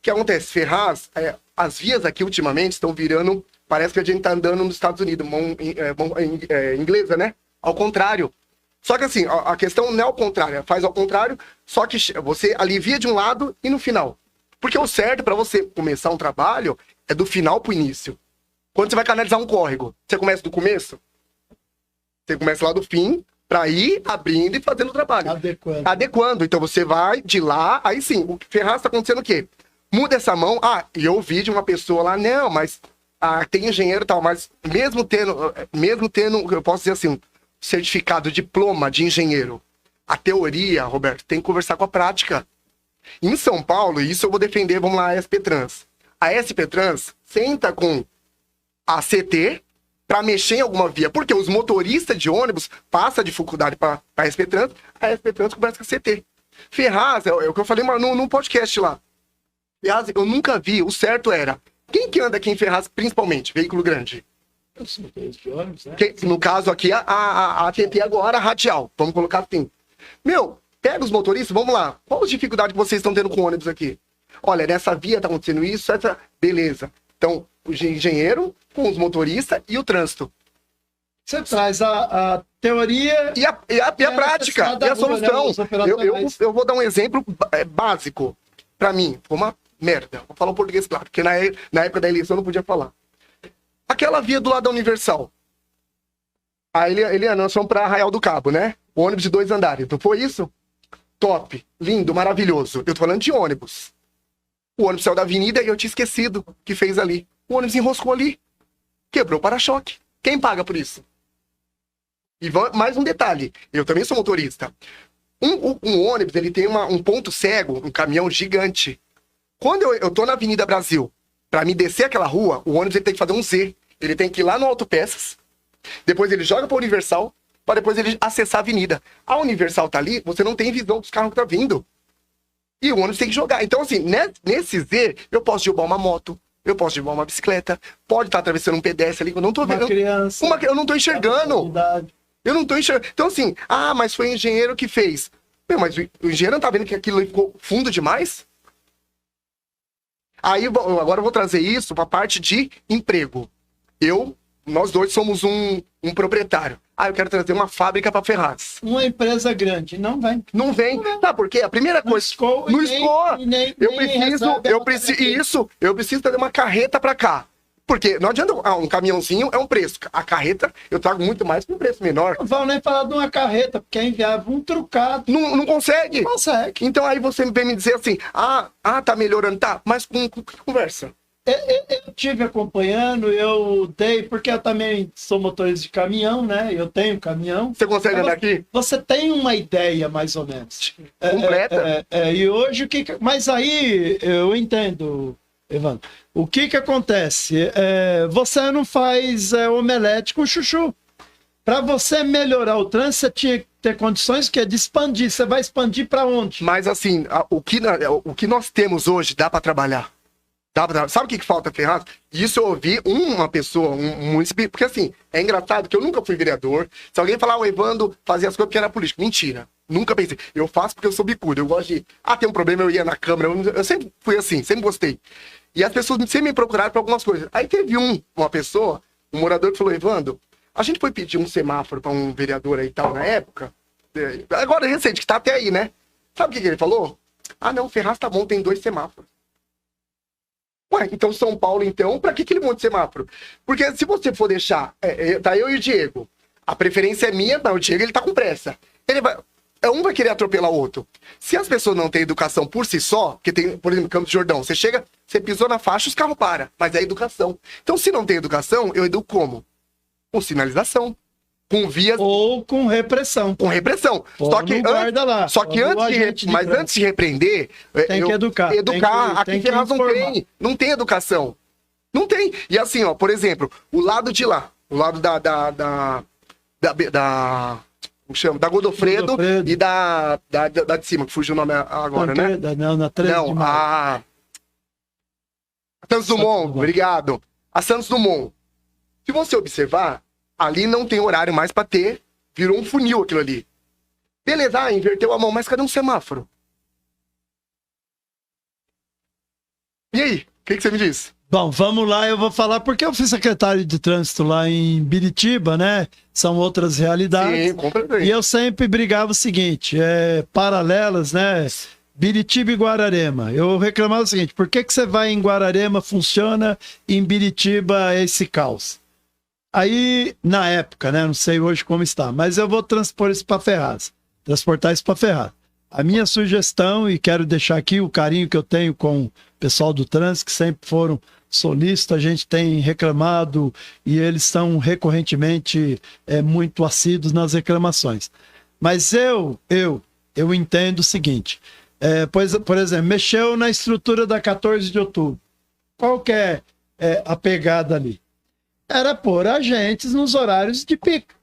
que acontece? Ferraz, as vias aqui ultimamente estão virando, parece que a gente tá andando nos Estados Unidos, mão inglesa, né? Ao contrário. Só que assim, a questão não é ao contrário, faz ao contrário, só que você alivia de um lado e no final. Porque o certo para você começar um trabalho é do final pro início. Quando você vai canalizar um córrego, você começa do começo? Você começa lá do fim, para ir abrindo e fazendo o trabalho. Adequando. Então você vai de lá, aí sim, o Ferraz está acontecendo o quê? Muda essa mão, e eu ouvi de uma pessoa lá, não, mas tem engenheiro e tal, mas mesmo tendo, eu posso dizer assim, certificado, diploma de engenheiro, a teoria, Roberto, tem que conversar com a prática. Em São Paulo, e isso eu vou defender, vamos lá, a SP Trans. A SP Trans senta com a CT para mexer em alguma via, porque os motoristas de ônibus passam dificuldade para a SP Trans conversa com a CT. Ferraz, é o que eu falei num podcast lá. Ferraz, eu nunca vi, o certo era, quem que anda aqui em Ferraz, principalmente, veículo grande? Os motores de ônibus, né? No caso aqui, a ATP agora, a radial, vamos colocar assim. Pega os motoristas, vamos lá, qual as dificuldades que vocês estão tendo com o ônibus aqui? Olha, nessa via tá acontecendo isso, beleza. Então, o engenheiro com os motoristas e o trânsito. Você traz a teoria e a prática, e a solução. Eu vou dar um exemplo básico. Para mim, foi uma merda. Vou falar um português claro, porque na época da eleição eu não podia falar. Aquela via do lado da Universal. Aí, Eliana, nós fomos para Arraial do Cabo, né? O ônibus de 2 andares. Não foi isso? Top, lindo, maravilhoso. Eu tô falando de ônibus. O ônibus saiu da avenida e eu tinha esquecido o que fez ali. O ônibus enroscou ali. Quebrou o para-choque. Quem paga por isso? E mais um detalhe. Eu também sou motorista. Um ônibus, ele tem um ponto cego, um caminhão gigante. Quando eu tô na Avenida Brasil, para me descer aquela rua, o ônibus ele tem que fazer um Z. Ele tem que ir lá no Autopeças. Depois ele joga pra Universal, para depois ele acessar a avenida. A Universal tá ali, você não tem visão dos carros que tá vindo. E o ônibus tem que jogar. Então, assim, nesse Z, eu posso derrubar uma moto, eu posso derrubar uma bicicleta, pode estar atravessando um pedestre ali, que eu não tô vendo. Uma criança. Eu não tô enxergando. Eu não tô enxergando. Então, assim, mas foi o engenheiro que fez. Mas o engenheiro não tá vendo que aquilo ficou fundo demais? Aí, agora eu vou trazer isso pra parte de emprego. Nós dois somos um proprietário. Eu quero trazer uma fábrica para Ferraz. Uma empresa grande. Não vem. Não vem. Sabe por quê? A primeira coisa... Não escoa. Eu preciso trazer uma carreta para cá. Porque não adianta um caminhãozinho, é um preço. A carreta, eu trago muito mais por um preço menor. Não vão nem falar de uma carreta, porque é inviável. Um trucado. Não consegue. Não consegue. Então aí você vem me dizer assim, tá melhorando, tá. Mas com conversa. Eu tive acompanhando, eu dei, porque eu também sou motorista de caminhão, né? Eu tenho caminhão. Você consegue andar aqui? Você tem uma ideia, mais ou menos. Completa. E hoje, mas aí, eu entendo, Evandro. O que acontece? Você não faz omelete com chuchu. Para você melhorar o trânsito, você tinha que ter condições de expandir. Você vai expandir para onde? Mas assim, o que nós temos hoje dá para trabalhar. Sabe o que falta, Ferraz? Isso eu ouvi uma pessoa, um município, porque assim, é engraçado que eu nunca fui vereador. Se alguém falar, o Evandro fazia as coisas porque era político. Mentira. Nunca pensei. Eu faço porque eu sou bicudo. Eu gosto de, tem um problema, eu ia na Câmara. Eu sempre fui assim, sempre gostei. E as pessoas sempre me procuraram para algumas coisas. Aí teve uma pessoa, um morador que falou, Evandro, a gente foi pedir um semáforo para um vereador aí e tal na época. Agora, recente, que tá até aí, né? Sabe o que ele falou? Não, Ferraz tá bom, tem 2 semáforos. Então São Paulo, então, pra que aquele monte de semáforo? Porque se você for deixar, tá eu e o Diego, a preferência é minha, mas o Diego ele tá com pressa. Um vai querer atropelar o outro. Se as pessoas não têm educação por si só, que tem, por exemplo, Campos do Jordão, você chega, você pisou na faixa, os carros param, mas é educação. Então se não tem educação, eu educo como? Com sinalização. Com vias... Ou com repressão. Com repressão. Antes de repreender... Tem que educar. Aqui em Ferraz não tem educação. Não tem. E assim, por exemplo, o lado de lá, o lado como chama? Da Godofredo e da de cima, que fugiu o nome agora, né? Na 13 de maio. A Santos Dumont, obrigado. A Santos Dumont. Se você observar, ali não tem horário mais pra ter. Virou um funil aquilo ali. Beleza, inverteu a mão, mas cadê um semáforo? E aí, o que você me diz? Bom, vamos lá, eu vou falar porque eu fui secretário de trânsito lá em Biritiba, né? São outras realidades. Sim, completamente. E eu sempre brigava o seguinte, paralelas, né? Biritiba e Guararema. Eu reclamava o seguinte, por que você vai em Guararema, funciona, e em Biritiba é esse caos? Aí, na época, né? Não sei hoje como está, mas eu vou transportar isso para Ferraz. A minha sugestão, e quero deixar aqui o carinho que eu tenho com o pessoal do trânsito, que sempre foram solistas, a gente tem reclamado e eles são recorrentemente muito assíduos nas reclamações. Mas eu entendo o seguinte, por exemplo, mexeu na estrutura da 14 de outubro. Qual que é a pegada ali? Era pôr agentes nos horários de pico.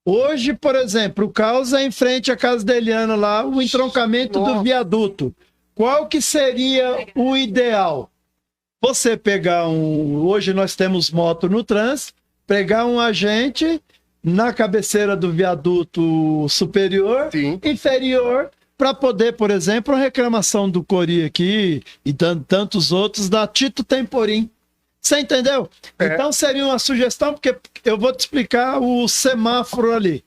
Hoje, por exemplo, o caos é em frente à casa da Eliana lá, o entroncamento do viaduto. Qual que seria o ideal? Você pegar hoje nós temos moto no trânsito, pegar um agente na cabeceira do viaduto superior, Sim. inferior, para poder, por exemplo, a reclamação do Cori aqui e tantos outros da Tito Temporim. Você entendeu? Então seria uma sugestão, porque eu vou te explicar o semáforo ali.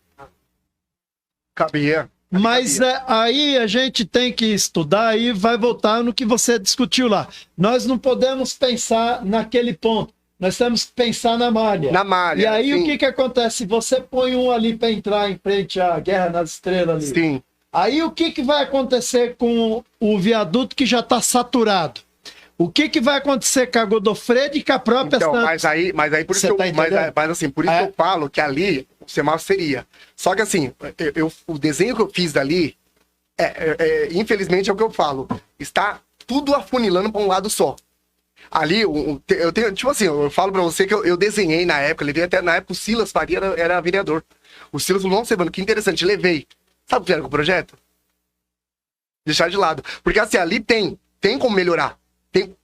Cabia. Mas aí a gente tem que estudar e vai voltar no que você discutiu lá. Nós não podemos pensar naquele ponto. Nós temos que pensar na malha. Na malha. E aí sim. o que acontece? Você põe um ali para entrar em frente à Guerra nas Estrelas ali. Sim. Aí o que vai acontecer com o viaduto que já está saturado? O que vai acontecer com a Godofredo e com a própria... Então, mas aí por isso que eu, mas assim, por isso que eu falo que ali o semáforo seria. Só que assim, o desenho que eu fiz dali, infelizmente é o que eu falo, está tudo afunilando para um lado só. Ali, eu tenho, tipo assim, eu falo pra você que eu desenhei na época, levei até na época o Silas Faria era vereador. O Silas falou, nossa, mano, que interessante, levei. Sabe o que era com o projeto? Deixar de lado. Porque assim, ali tem como melhorar.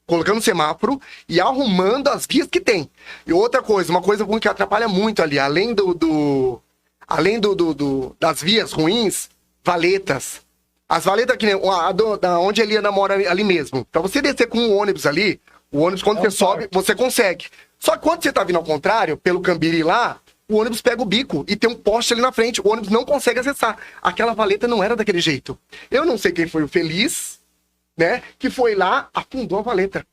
Colocando semáforo e arrumando as vias que tem. E outra coisa, uma coisa que atrapalha muito ali, além das vias ruins, valetas. As valetas que nem onde a Eliana mora ali mesmo. Pra você descer com um ônibus ali, o ônibus quando você sobe, você consegue. Só que quando você tá vindo ao contrário, pelo Cambiri lá, o ônibus pega o bico e tem um poste ali na frente, o ônibus não consegue acessar. Aquela valeta não era daquele jeito. Eu não sei quem foi o feliz, né, que foi lá, afundou a valeta.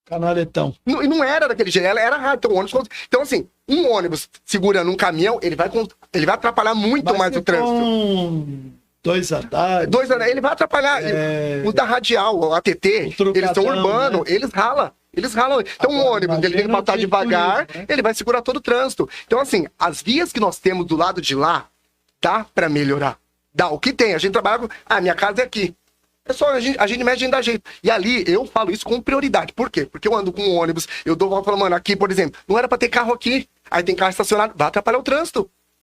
Canaletão. E não era daquele jeito, ela era rápida. Então, assim, um ônibus segurando um caminhão, ele vai atrapalhar muito mais o trânsito. Dois andares. Ele vai atrapalhar. O da radial, o ATT, eles são urbanos, né? Eles ralam. Então, um ônibus, ele tem que passar devagar, isso, né? Ele vai segurar todo o trânsito. Então, assim, as vias que nós temos do lado de lá, dá pra melhorar. Dá, o que tem? A gente trabalha com... minha casa é aqui. É só a gente mede e dá jeito. E ali, eu falo isso com prioridade. Por quê? Porque eu ando com um ônibus, eu dou volta falando, mano, aqui, por exemplo, não era pra ter carro aqui. Aí tem carro estacionado, vai atrapalhar o trânsito.